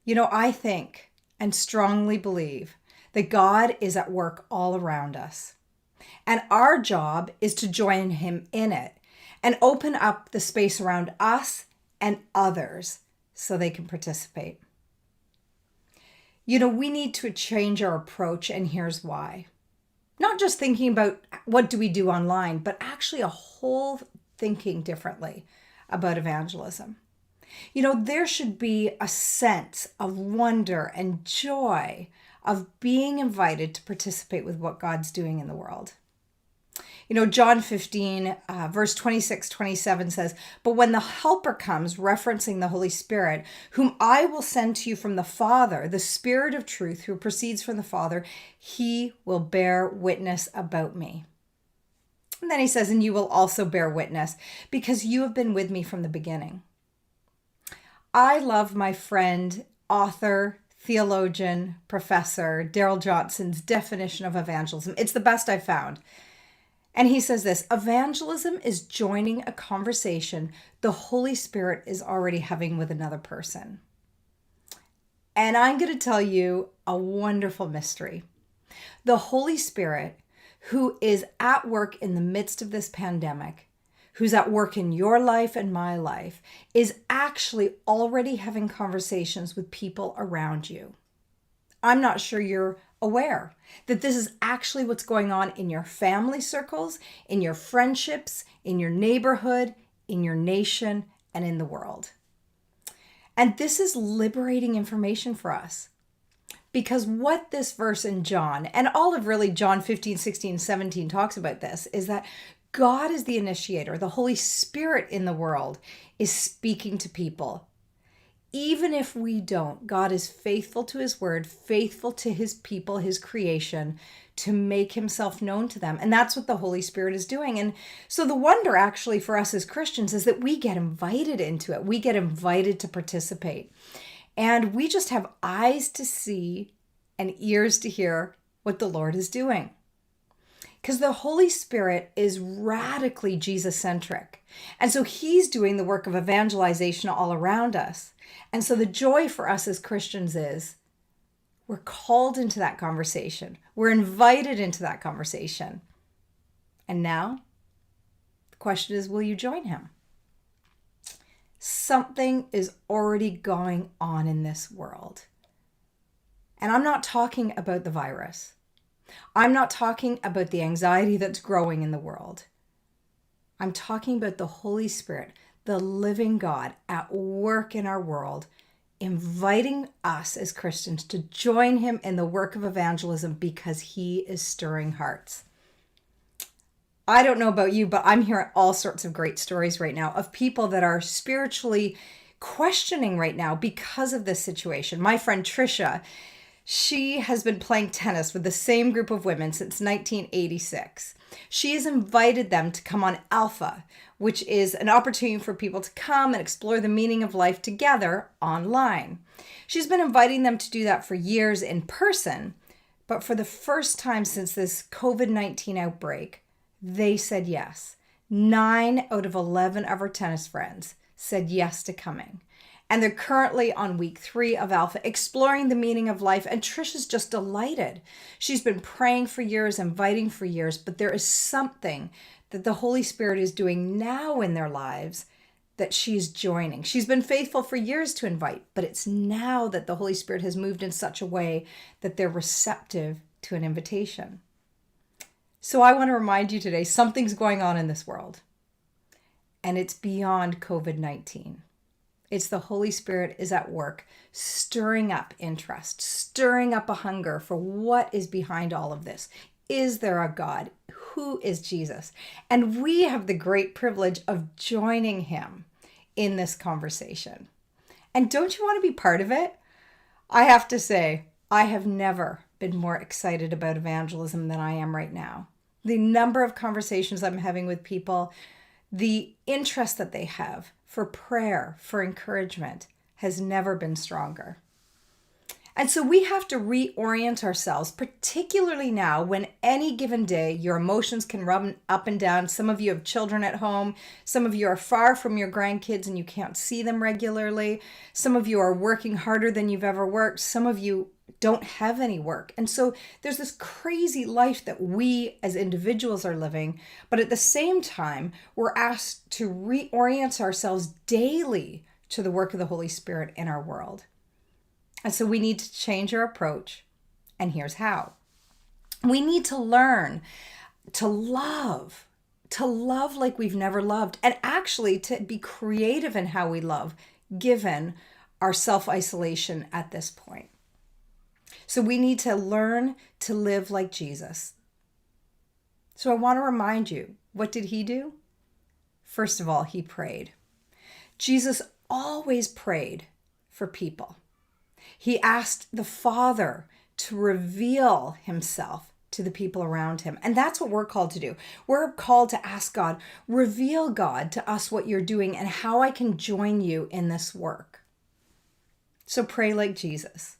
I think and strongly believe that God is at work all around us. And our job is to join him in it and open up the space around us and others so they can participate. We need to change our approach, and here's why. Not just thinking about what do we do online, but actually a whole thinking differently about evangelism. There should be a sense of wonder and joy of being invited to participate with what God's doing in the world. John 15, verse 26, 27 says, "But when the Helper comes," referencing the Holy Spirit, "whom I will send to you from the Father, the Spirit of truth who proceeds from the Father, he will bear witness about me." And then he says, "And you will also bear witness because you have been with me from the beginning." I love my friend, author, theologian, professor Darrell Johnson's definition of evangelism. It's the best I've found. And he says this: evangelism is joining a conversation the Holy Spirit is already having with another person. And I'm going to tell you a wonderful mystery. The Holy Spirit, who is at work in the midst of this pandemic, who's at work in your life and my life, is actually already having conversations with people around you. I'm not sure you're aware that this is actually what's going on in your family circles, in your friendships, in your neighborhood, in your nation, and in the world. And this is liberating information for us. Because what this verse in John, and all of really John 15, 16, 17 talks about this, is that God is the initiator. The Holy Spirit in the world is speaking to people. Even if we don't, God is faithful to his word, faithful to his people, his creation, to make himself known to them. And that's what the Holy Spirit is doing. And so the wonder actually for us as Christians is that we get invited into it. We get invited to participate. And we just have eyes to see and ears to hear what the Lord is doing. Because the Holy Spirit is radically Jesus-centric. And so he's doing the work of evangelization all around us. And so the joy for us as Christians is we're called into that conversation. We're invited into that conversation. And now the question is, will you join him? Something is already going on in this world. And I'm not talking about the virus. I'm not talking about the anxiety that's growing in the world. I'm talking about the Holy Spirit, the living God at work in our world, inviting us as Christians to join him in the work of evangelism because he is stirring hearts. I don't know about you, but I'm hearing all sorts of great stories right now of people that are spiritually questioning right now because of this situation. My friend Trisha, she has been playing tennis with the same group of women since 1986. She has invited them to come on Alpha, which is an opportunity for people to come and explore the meaning of life together online. She's been inviting them to do that for years in person, but for the first time since this COVID-19 outbreak, they said yes. 9 out of 11 of her tennis friends said yes to coming. And they're currently on week 3 of Alpha, exploring the meaning of life. And Trisha's just delighted. She's been praying for years, inviting for years, but there is something that the Holy Spirit is doing now in their lives that she's joining. She's been faithful for years to invite, but it's now that the Holy Spirit has moved in such a way that they're receptive to an invitation. So I want to remind you today, something's going on in this world, and it's beyond COVID-19. It's the Holy Spirit is at work, stirring up interest, stirring up a hunger for what is behind all of this. Is there a God? Who is Jesus? And we have the great privilege of joining him in this conversation. And don't you want to be part of it? I have to say, I have never been more excited about evangelism than I am right now. The number of conversations I'm having with people, the interest that they have for prayer, for encouragement, has never been stronger. And so we have to reorient ourselves, particularly now when any given day your emotions can run up and down. Some of you have children at home. Some of you are far from your grandkids and you can't see them regularly. Some of you are working harder than you've ever worked. Some of you don't have any work. And so there's this crazy life that we as individuals are living. But at the same time, we're asked to reorient ourselves daily to the work of the Holy Spirit in our world. And so we need to change our approach. And here's how. We need to learn to love like we've never loved, and actually to be creative in how we love, given our self-isolation at this point. So we need to learn to live like Jesus. So I want to remind you, what did he do? First of all, he prayed. Jesus always prayed for people. He asked the Father to reveal himself to the people around him. And that's what we're called to do. We're called to ask God, reveal, God, to us what you're doing and how I can join you in this work. So pray like Jesus.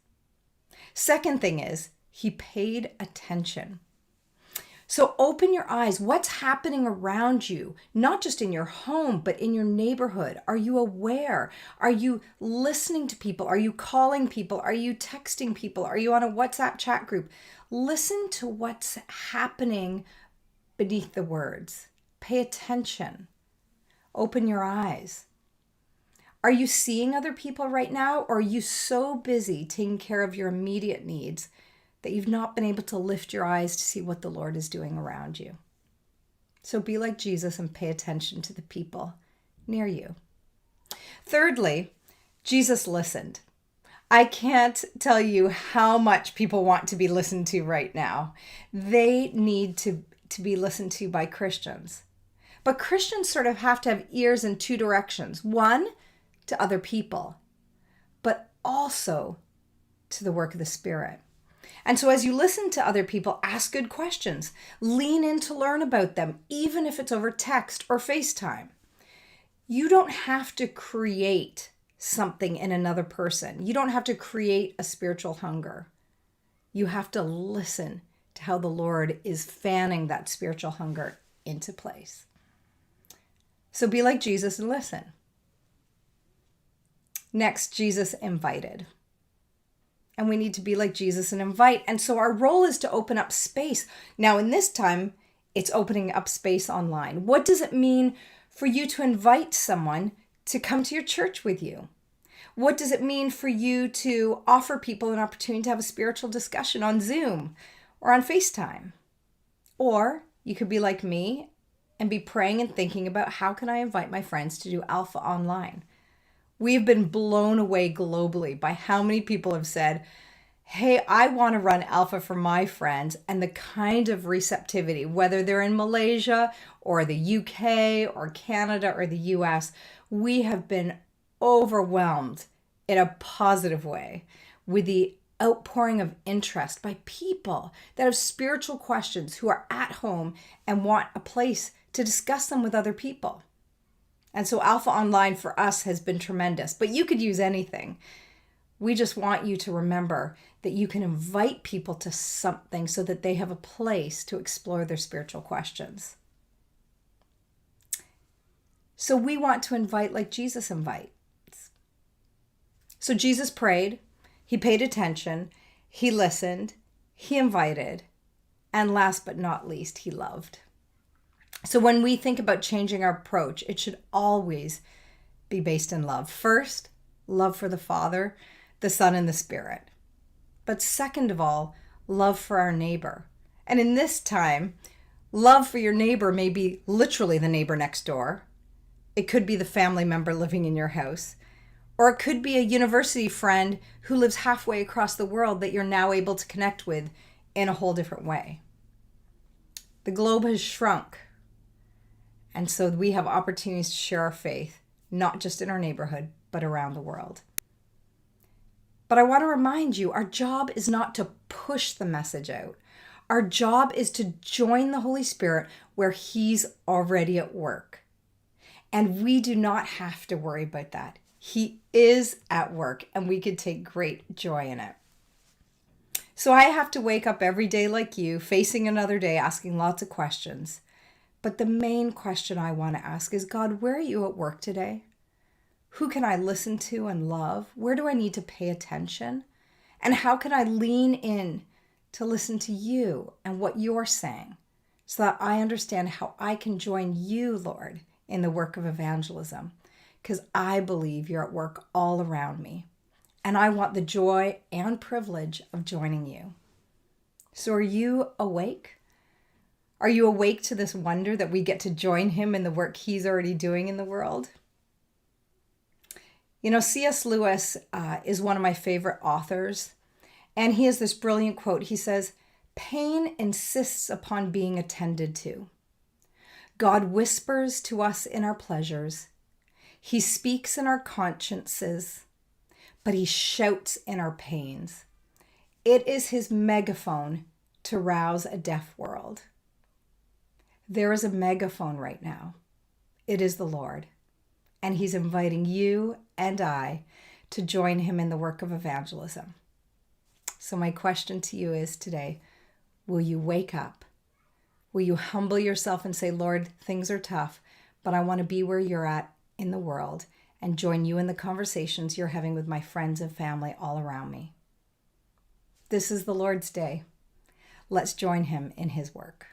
Second thing is, he paid attention. So open your eyes. What's happening around you? Not just in your home, but in your neighborhood. Are you aware? Are you listening to people? Are you calling people? Are you texting people? Are you on a WhatsApp chat group? Listen to what's happening beneath the words. Pay attention. Open your eyes. Are you seeing other people right now? Or are you so busy taking care of your immediate needs that you've not been able to lift your eyes to see what the Lord is doing around you? So be like Jesus and pay attention to the people near you. Thirdly, Jesus listened. I can't tell you how much people want to be listened to right now. They need to be listened to by Christians. But Christians sort of have to have ears in two directions. One, to other people, but also to the work of the Spirit. And so as you listen to other people, ask good questions. Lean in to learn about them, even if it's over text or FaceTime. You don't have to create something in another person. You don't have to create a spiritual hunger. You have to listen to how the Lord is fanning that spiritual hunger into place. So be like Jesus and listen. Next, Jesus invited. And we need to be like Jesus and invite. And so our role is to open up space. Now, in this time, it's opening up space online. What does it mean for you to invite someone to come to your church with you? What does it mean for you to offer people an opportunity to have a spiritual discussion on Zoom or on FaceTime? Or you could be like me and be praying and thinking about, how can I invite my friends to do Alpha online? We've been blown away globally by how many people have said, hey, I want to run Alpha for my friends, and the kind of receptivity, whether they're in Malaysia or the UK or Canada or the US, we have been overwhelmed in a positive way with the outpouring of interest by people that have spiritual questions who are at home and want a place to discuss them with other people. And so Alpha Online for us has been tremendous, but you could use anything. We just want you to remember that you can invite people to something so that they have a place to explore their spiritual questions. So we want to invite like Jesus invites. So Jesus prayed, he paid attention, he listened, he invited, and last but not least, he loved. So when we think about changing our approach, it should always be based in love. First, love for the Father, the Son, and the Spirit. But second of all, love for our neighbor. And in this time, love for your neighbor may be literally the neighbor next door. It could be the family member living in your house. Or it could be a university friend who lives halfway across the world that you're now able to connect with in a whole different way. The globe has shrunk. And so we have opportunities to share our faith, not just in our neighborhood, but around the world. But I want to remind you, our job is not to push the message out. Our job is to join the Holy Spirit where he's already at work. And we do not have to worry about that. He is at work, and we could take great joy in it. So I have to wake up every day like you, facing another day, asking lots of questions. But the main question I want to ask is, God, where are you at work today? Who can I listen to and love? Where do I need to pay attention? And how can I lean in to listen to you and what you're saying so that I understand how I can join you, Lord, in the work of evangelism? Because I believe you're at work all around me. And I want the joy and privilege of joining you. So are you awake? Are you awake to this wonder that we get to join him in the work he's already doing in the world? You know, C.S. Lewis is one of my favorite authors, and he has this brilliant quote. He says, "Pain insists upon being attended to. God whispers to us in our pleasures. He speaks in our consciences, but he shouts in our pains. It is his megaphone to rouse a deaf world." There is a megaphone right now. It is the Lord. And he's inviting you and I to join him in the work of evangelism. So my question to you is today, will you wake up? Will you humble yourself and say, Lord, things are tough, but I want to be where you're at in the world and join you in the conversations you're having with my friends and family all around me. This is the Lord's day. Let's join him in his work.